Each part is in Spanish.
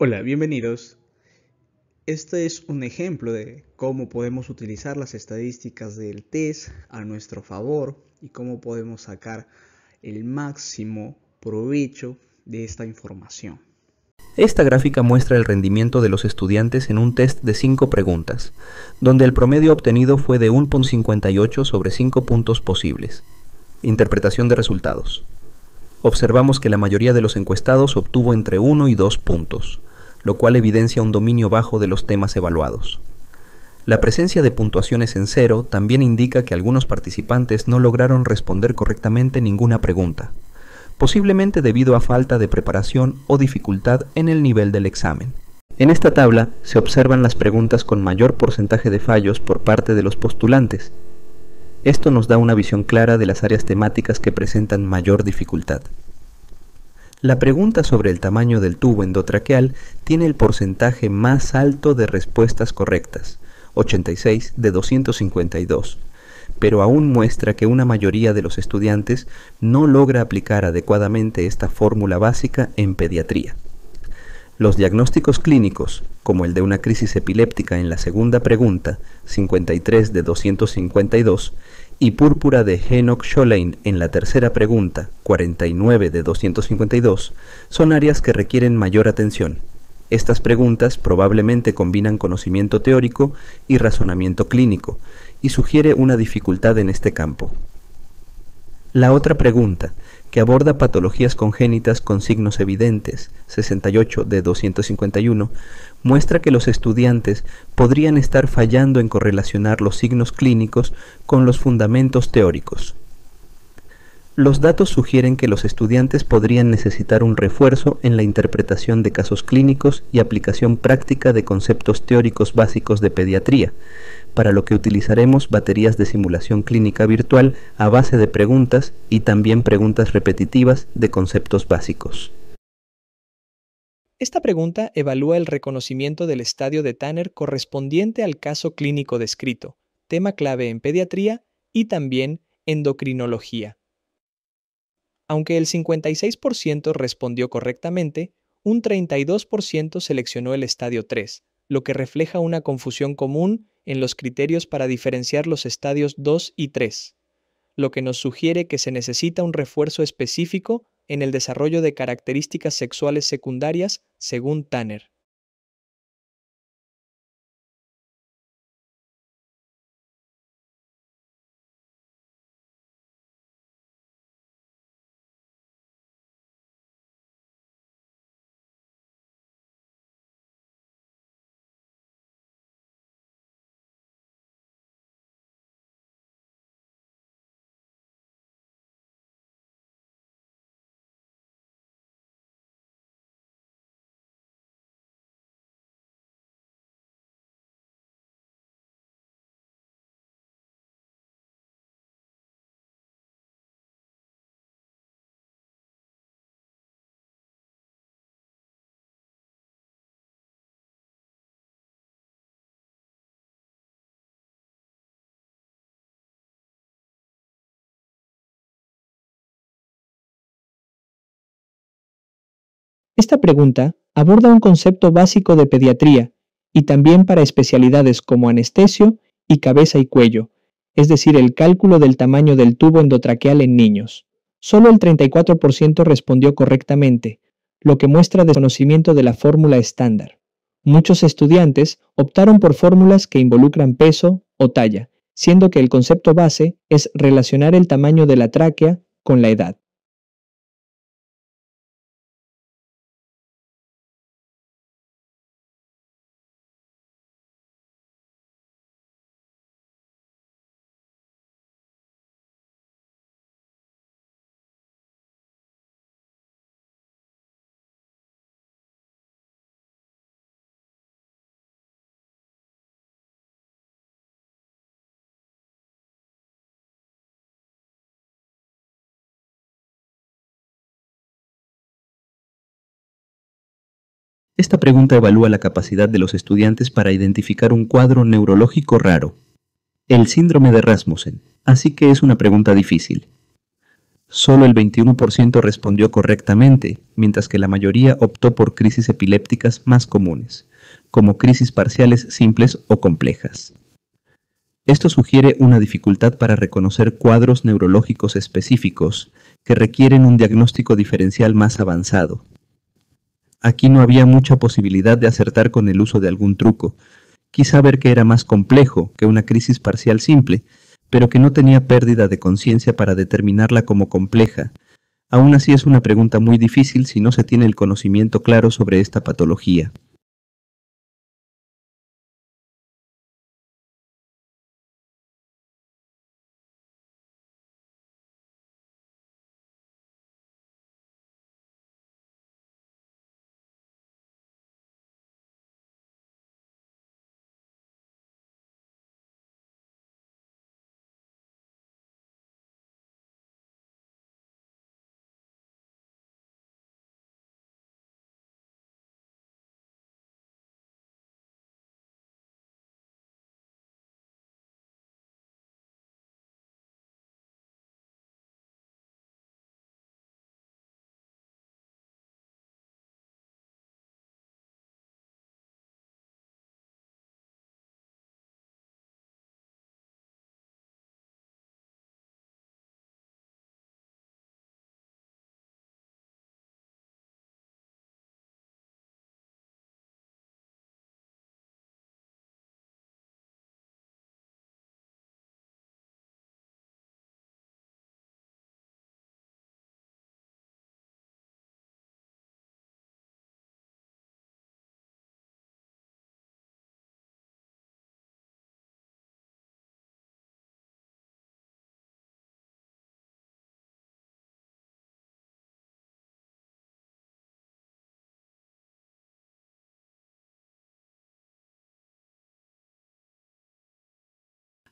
Hola, bienvenidos. Este es un ejemplo de cómo podemos utilizar las estadísticas del test a nuestro favor y cómo podemos sacar el máximo provecho de esta información. Esta gráfica muestra el rendimiento de los estudiantes en un test de 5 preguntas, donde el promedio obtenido fue de 1,58 sobre 5 puntos posibles. Interpretación de resultados. Observamos que la mayoría de los encuestados obtuvo entre 1 y 2 puntos, lo cual evidencia un dominio bajo de los temas evaluados. La presencia de puntuaciones en cero también indica que algunos participantes no lograron responder correctamente ninguna pregunta, posiblemente debido a falta de preparación o dificultad en el nivel del examen. En esta tabla se observan las preguntas con mayor porcentaje de fallos por parte de los postulantes. Esto nos da una visión clara de las áreas temáticas que presentan mayor dificultad. La pregunta sobre el tamaño del tubo endotraqueal tiene el porcentaje más alto de respuestas correctas, 86 de 252, pero aún muestra que una mayoría de los estudiantes no logra aplicar adecuadamente esta fórmula básica en pediatría. Los diagnósticos clínicos, como el de una crisis epiléptica en la segunda pregunta, 53 de 252, y púrpura de Henoch-Schönlein en la tercera pregunta, 49 de 252, son áreas que requieren mayor atención. Estas preguntas probablemente combinan conocimiento teórico y razonamiento clínico, y sugiere una dificultad en este campo. La otra pregunta, que aborda patologías congénitas con signos evidentes, 68 de 251, muestra que los estudiantes podrían estar fallando en correlacionar los signos clínicos con los fundamentos teóricos. Los datos sugieren que los estudiantes podrían necesitar un refuerzo en la interpretación de casos clínicos y aplicación práctica de conceptos teóricos básicos de pediatría, para lo que utilizaremos baterías de simulación clínica virtual a base de preguntas y también preguntas repetitivas de conceptos básicos. Esta pregunta evalúa el reconocimiento del estadio de Tanner correspondiente al caso clínico descrito, tema clave en pediatría y también endocrinología. Aunque el 56% respondió correctamente, un 32% seleccionó el estadio 3, lo que refleja una confusión común en los criterios para diferenciar los estadios 2 y 3, lo que nos sugiere que se necesita un refuerzo específico en el desarrollo de características sexuales secundarias, según Tanner. Esta pregunta aborda un concepto básico de pediatría y también para especialidades como anestesio y cabeza y cuello, es decir, el cálculo del tamaño del tubo endotraqueal en niños. Solo el 34% respondió correctamente, lo que muestra desconocimiento de la fórmula estándar. Muchos estudiantes optaron por fórmulas que involucran peso o talla, siendo que el concepto base es relacionar el tamaño de la tráquea con la edad. Esta pregunta evalúa la capacidad de los estudiantes para identificar un cuadro neurológico raro, el síndrome de Rasmussen, así que es una pregunta difícil. Solo el 21% respondió correctamente, mientras que la mayoría optó por crisis epilépticas más comunes, como crisis parciales simples o complejas. Esto sugiere una dificultad para reconocer cuadros neurológicos específicos que requieren un diagnóstico diferencial más avanzado. Aquí no había mucha posibilidad de acertar con el uso de algún truco, quizá ver que era más complejo que una crisis parcial simple, pero que no tenía pérdida de conciencia para determinarla como compleja. Aún así es una pregunta muy difícil si no se tiene el conocimiento claro sobre esta patología.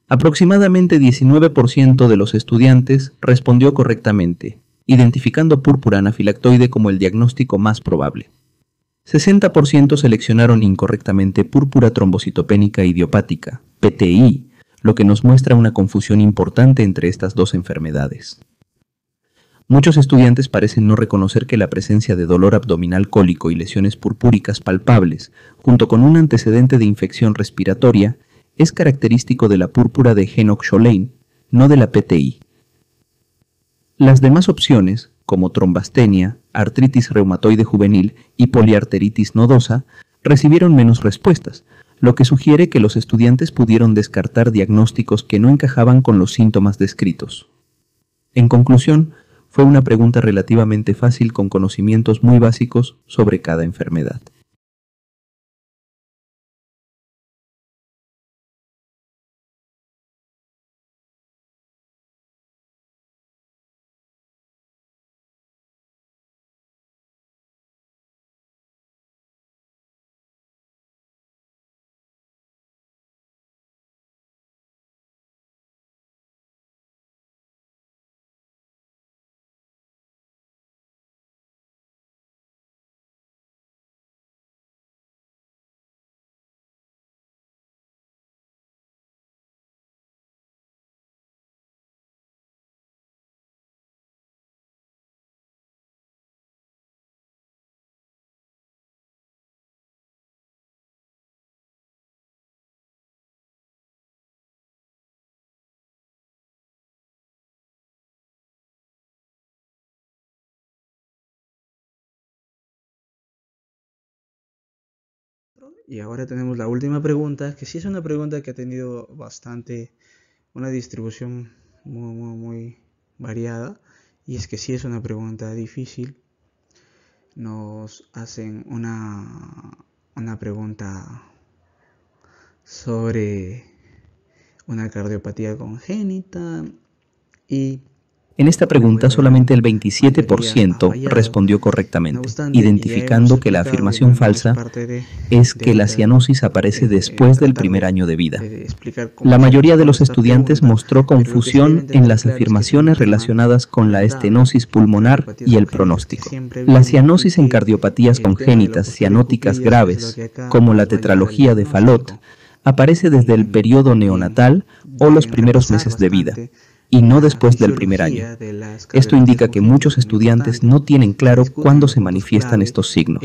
Aproximadamente 19% de los estudiantes respondió correctamente, identificando púrpura anafilactoide como el diagnóstico más probable. 60% seleccionaron incorrectamente púrpura trombocitopénica idiopática, PTI, lo que nos muestra una confusión importante entre estas dos enfermedades. Muchos estudiantes parecen no reconocer que la presencia de dolor abdominal cólico y lesiones purpúricas palpables, junto con un antecedente de infección respiratoria, es característico de la púrpura de Henoch-Schönlein, no de la PTI. Las demás opciones, como trombastenia, artritis reumatoide juvenil y poliarteritis nodosa, recibieron menos respuestas, lo que sugiere que los estudiantes pudieron descartar diagnósticos que no encajaban con los síntomas descritos. En conclusión, fue una pregunta relativamente fácil con conocimientos muy básicos sobre cada enfermedad. Y ahora tenemos la última pregunta, que sí es una pregunta que ha tenido una distribución muy variada. Y es que sí es una pregunta difícil. Nos hacen una pregunta sobre una cardiopatía congénita y En esta pregunta solamente el 27% respondió correctamente, identificando que la afirmación falsa es que la cianosis aparece después del primer año de vida. La mayoría de los estudiantes mostró confusión en las afirmaciones relacionadas con la estenosis pulmonar y el pronóstico. La cianosis en cardiopatías congénitas cianóticas graves, como la tetralogía de Fallot, aparece desde el periodo neonatal o los primeros meses de vida. y no después del primer año. Esto indica que muchos estudiantes no tienen claro cuándo se manifiestan estos signos.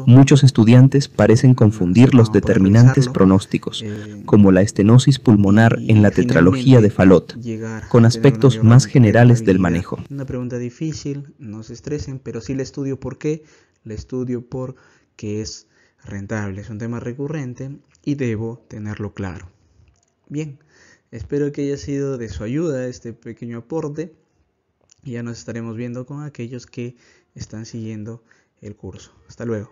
Muchos estudiantes parecen confundir los determinantes pronósticos, como la estenosis pulmonar en la tetralogía de Fallot, con aspectos más generales del manejo. Una pregunta difícil, no se estresen, pero sí le estudio por qué. Le estudio porque es rentable, es un tema recurrente y debo tenerlo claro. Bien, espero que haya sido de su ayuda este pequeño aporte. Ya nos estaremos viendo con aquellos que están siguiendo el curso. Hasta luego.